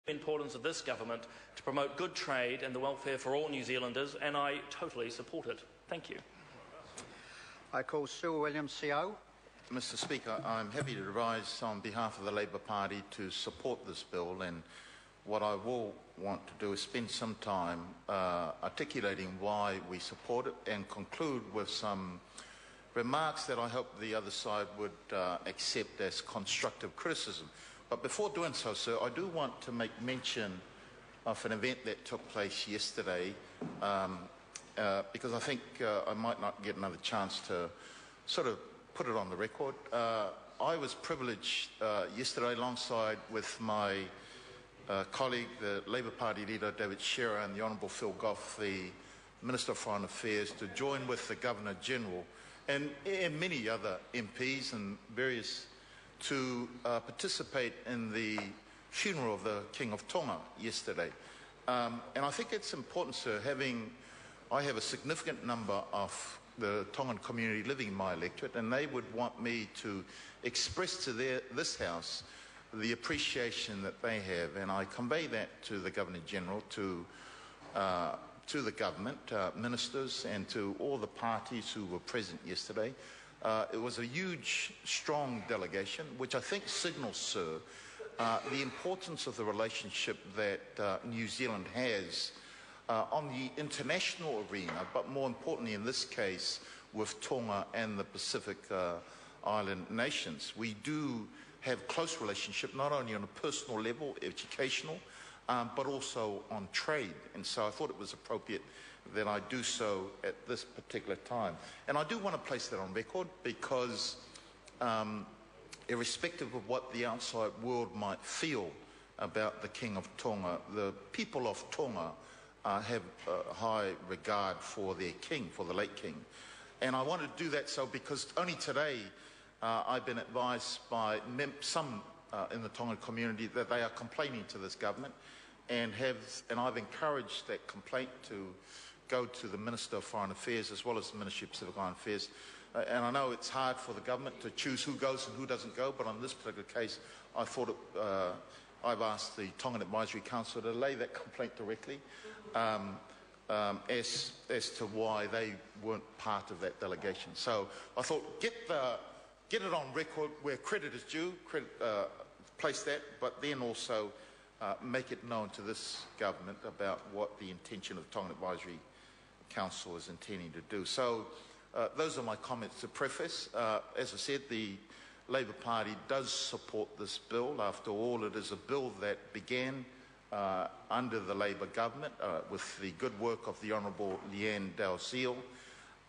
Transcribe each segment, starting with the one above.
the importance of this government to promote good trade and the welfare for all New Zealanders, and I totally support it. Thank you. I call Sue Williams, CO. Mr Speaker, I'm happy to rise on behalf of the Labour Party to support this bill, and what I will want to do is spend some time articulating why we support it and conclude with some remarks that I hope the other side would accept as constructive criticism. But before doing so, sir, I do want to make mention of an event that took place yesterday because I think I might not get another chance to sort of put it on the record. I was privileged yesterday alongside with my colleague, the Labour Party leader David Shearer, and the Honourable Phil Goff, the Minister of Foreign Affairs, to join with the Governor-General and many other MPs and various to participate in the funeral of the King of Tonga yesterday. And I think it's important, sir, I have a significant number of the Tongan community living in my electorate, and they would want me to express to this House the appreciation that they have, and I convey that to the Governor-General, to the government, ministers, and to all the parties who were present yesterday. It was a huge, strong delegation, which I think signals, sir, the importance of the relationship that New Zealand has on the international arena, but more importantly in this case with Tonga and the Pacific Island nations. We do have close relationship, not only on a personal level, educational, but also on trade. And so I thought it was appropriate that I do so at this particular time. And I do want to place that on record because irrespective of what the outside world might feel about the King of Tonga, the people of Tonga have a high regard for their king, for the late king. And I want to do that so because only today I've been advised by some in the Tongan community that they are complaining to this government, and I've encouraged that complaint to go to the Minister of Foreign Affairs as well as the Ministry of Pacific Island Affairs. And I know it's hard for the government to choose who goes and who doesn't go, but on this particular case, I thought I've asked the Tongan Advisory Council to lay that complaint directly as to why they weren't part of that delegation. So I thought, get it on record where credit is due, place that, but then also make it known to this government about what the intention of the Tongan Advisory Council is intending to do. So those are my comments to preface. As I said, the Labour Party does support this bill. After all, it is a bill that began under the Labour government with the good work of the Honourable Leanne Dalziel.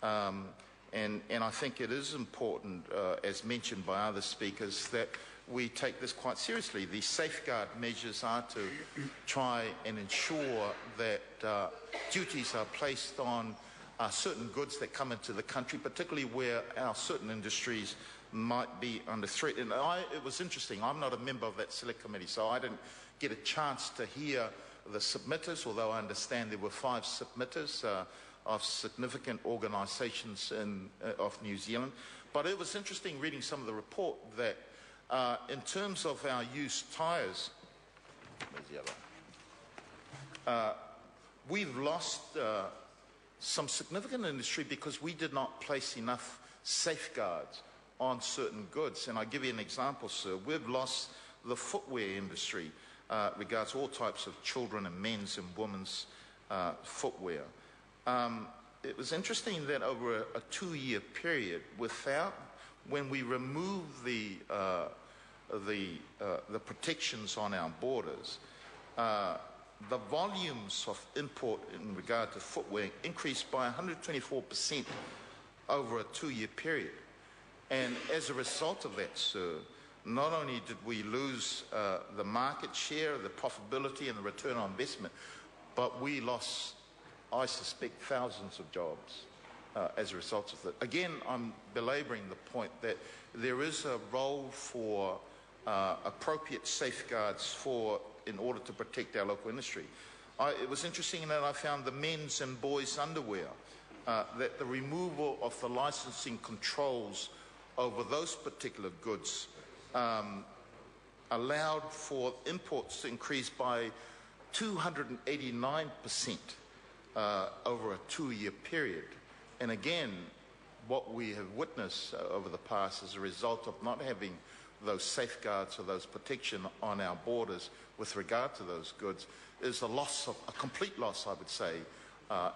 And I think it is important, as mentioned by other speakers, that we take this quite seriously. The safeguard measures are to try and ensure that duties are placed on certain goods that come into the country, particularly where our certain industries might be under threat. And it was interesting, I'm not a member of that select committee, so I didn't get a chance to hear the submitters, although I understand there were 5 submitters of significant organisations of New Zealand. But it was interesting reading some of the report that in terms of our used tyres, we've lost some significant industry because we did not place enough safeguards on certain goods. And I'll give you an example, sir. We've lost the footwear industry regards all types of children and men's and women's footwear. It was interesting that over a 2-year period, when we remove the protections on our borders, the volumes of import in regard to footwear increased by 124% over a 2-year period. And as a result of that, sir, not only did we lose the market share, the profitability and the return on investment, but we lost, I suspect, thousands of jobs as a result of that. Again, I'm belabouring the point that there is a role for appropriate safeguards in order to protect our local industry. It was interesting that I found the men's and boys' underwear, that the removal of the licensing controls over those particular goods allowed for imports to increase by 289% over a 2-year period. And again, what we have witnessed over the past as a result of not having those safeguards or those protection on our borders with regard to those goods is a complete loss, I would say,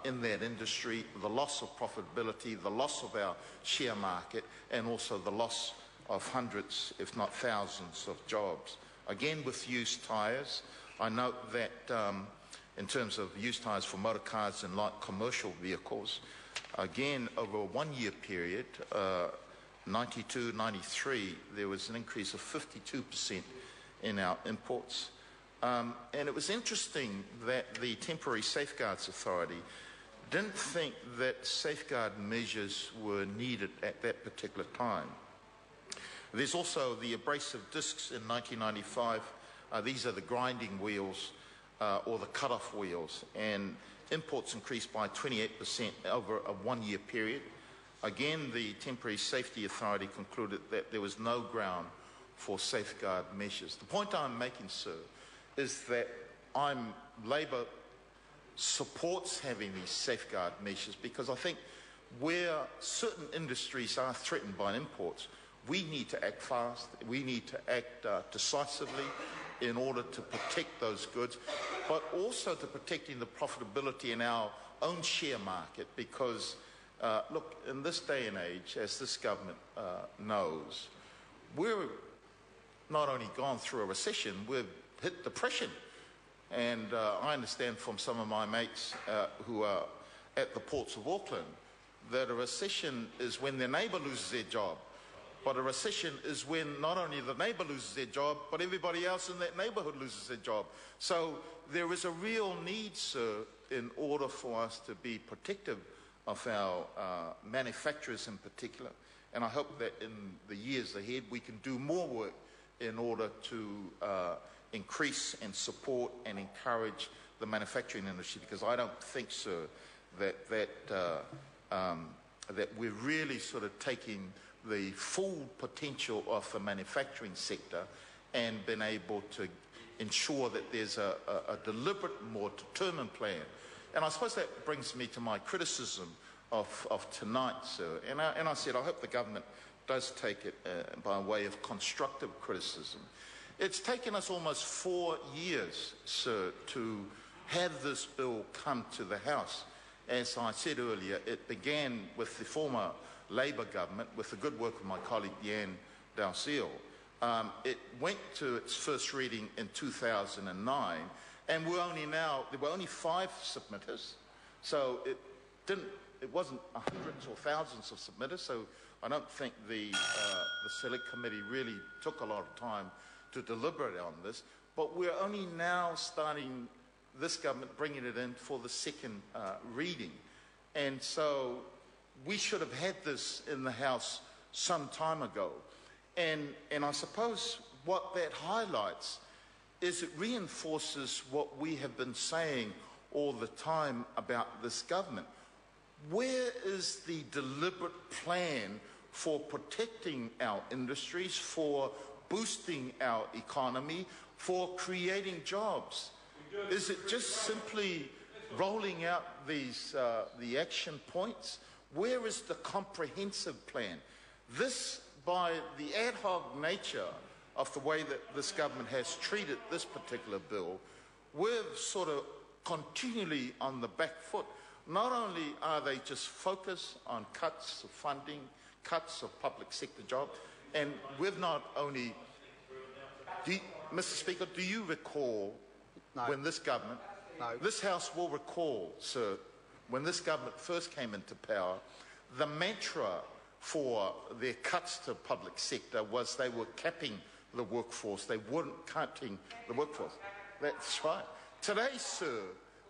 in that industry, the loss of profitability, the loss of our share market, and also the loss of hundreds, if not thousands, of jobs. Again, with used tyres, I note that in terms of used tyres for motor cars and light commercial vehicles, again, over a 1-year period, 92-93, there was an increase of 52% in our imports. And it was interesting that the Temporary Safeguards Authority didn't think that safeguard measures were needed at that particular time. There's also the abrasive discs in 1995. These are the grinding wheels or the cut-off wheels, and imports increased by 28% over a 1-year period. Again, the Temporary Safety Authority concluded that there was no ground for safeguard measures. The point I'm making, sir, is that Labor supports having these safeguard measures because I think where certain industries are threatened by imports, we need to act fast, we need to act decisively in order to protect those goods, but also to protecting the profitability in our own share market because, look, in this day and age, as this government knows, we're not only gone through a recession, we've hit depression. And I understand from some of my mates who are at the ports of Auckland that a recession is when their neighbour loses their job. But a recession is when not only the neighbour loses their job, but everybody else in that neighbourhood loses their job. So there is a real need, sir, in order for us to be protective of our manufacturers in particular. And I hope that in the years ahead we can do more work in order to increase and support and encourage the manufacturing industry, because I don't think, sir, that we're really sort of taking the full potential of the manufacturing sector and been able to ensure that there's a deliberate, more determined plan. And I suppose that brings me to my criticism of tonight, sir. And I said, I hope the government does take it by way of constructive criticism. It's taken us almost 4 years, sir, to have this bill come to the House. As I said earlier, it began with the former Labor government, with the good work of my colleague Yan Dalziel. It went to its first reading in 2009, and there were only 5 submitters, so it wasn't hundreds or thousands of submitters, so I don't think the Select Committee really took a lot of time to deliberate on this, but we're only now starting, this government bringing it in for the second reading. And so we should have had this in the House some time ago. And I suppose what that highlights is it reinforces what we have been saying all the time about this government. Where is the deliberate plan for protecting our industries, for boosting our economy, for creating jobs? Is it just simply rolling out these the action points? Where is the comprehensive plan? This, by the ad hoc nature of the way that this government has treated this particular bill, we're sort of continually on the back foot. Not only are they just focused on cuts of funding, cuts of public sector jobs, and we've not only... Mr. Speaker, do you recall when this government... No. This House will recall, sir, when this government first came into power, the mantra for their cuts to public sector was they were capping the workforce. They weren't cutting the workforce. That's right. Today, sir,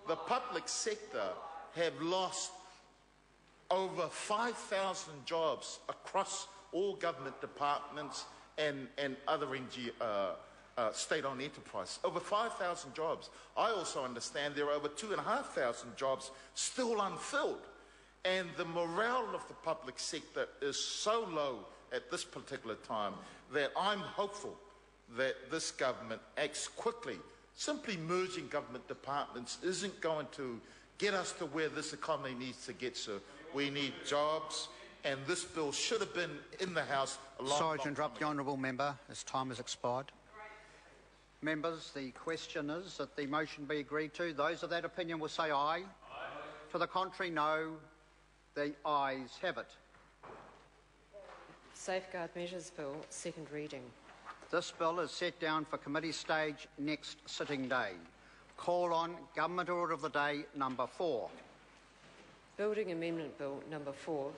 the public sector have lost over 5,000 jobs across all government departments and other state-owned enterprise. Over 5,000 jobs. I also understand there are over 2,500 jobs still unfilled. And the morale of the public sector is so low at this particular time that I'm hopeful that this government acts quickly. Simply merging government departments isn't going to get us to where this economy needs to get to. We need jobs, and this bill should have been in the House a long, Sorry to long interrupt the time ago. honourable member. His time has expired. Members, the question is that the motion be agreed to. Those of that opinion will say aye. Aye. To the contrary, no. The ayes have it. Safeguard Measures Bill, second reading. This bill is set down for committee stage next sitting day. Call on Government Order of the Day number 4. Building Amendment Bill number 4,